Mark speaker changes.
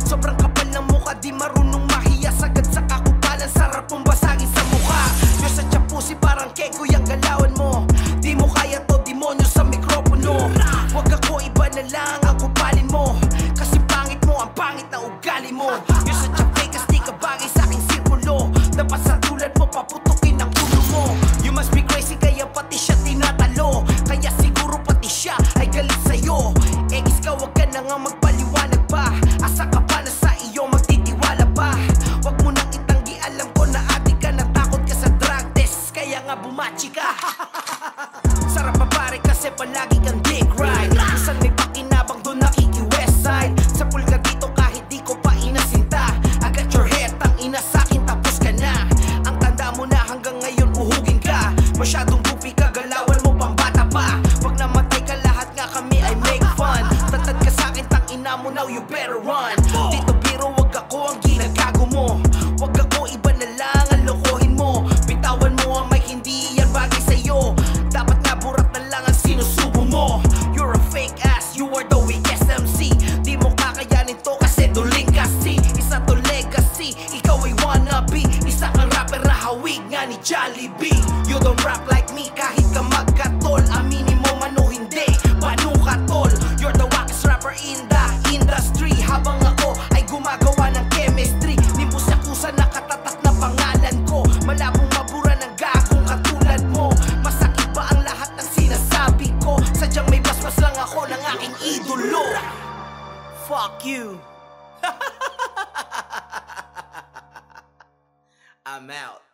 Speaker 1: Sobrang kapal ng mukha, di marunong mahiya. Sagad sa kakupalan, sarap mong basagin sa mukha. Yung sa tiyapusi parang keko yung galawan mo. Di mo kaya to, demonyo sa mikropono. Wag ako, iba na lang ang kupalin mo. Kasi pangit mo, ang pangit na ugali mo. Yung sa tiyapekas, di ka bagay sa aking sirkulo. Dapat sa tulad mo, paputukin ang ulo mo. You must be crazy, kaya pati siya tinatalo. Kaya siguro pati siya ay galit sa'yo. Egis ka, wag ka na nga magpaliwanag pa. Asa ka pa na sa iyo, magtitiwala pa. Wag mo nang itanggi, alam ko na ate ka. Natakot ka sa drug test, kaya nga bumachi ka. Sarap pa pare kasi palagi kang dick ride. Saan may pakinabang doon nakiki-west side. Sa pool ka dito kahit di ko pa inasinta. I got your head, tang ina sa'kin tapos ka na. Ang tanda mo na hanggang ngayon uhugin ka. Masyadong goofy ka, galawan mo pang bata pa. Pag namatay ka lahat nga kami ay make fun. Tatad ka sa'kin, tang ina mo, now you better run. Dito biro, wag ako ang ginagago mo. Wag ako, iba na lang ang lokohin mo. Bitawan mo ang may hindi yan bagay sa'yo. Dapat nga burat na lang ang sinusubo mo. You're a fake ass, you are the weakest MC. Di mo kakayanin to kasi duling kasi. Isa to legacy, ikaw ay wannabe. Isa kang rapper na hawig nga ni Jollibee. You don't rap like me kahit ka magkatol. Aminin mo man o hindi, paano ka tol? You're the wackest rapper in the industry. Habang ako ay gumagawa ng chemistry. Nimbus sa kusa nakatatak na pangalan ko. Malabong mabura ng gagong katulad mo. Masakit ba ang lahat ng sinasabi ko? Sadyang may basbas lang ako ng aking idolo. Fuck you. I'm out.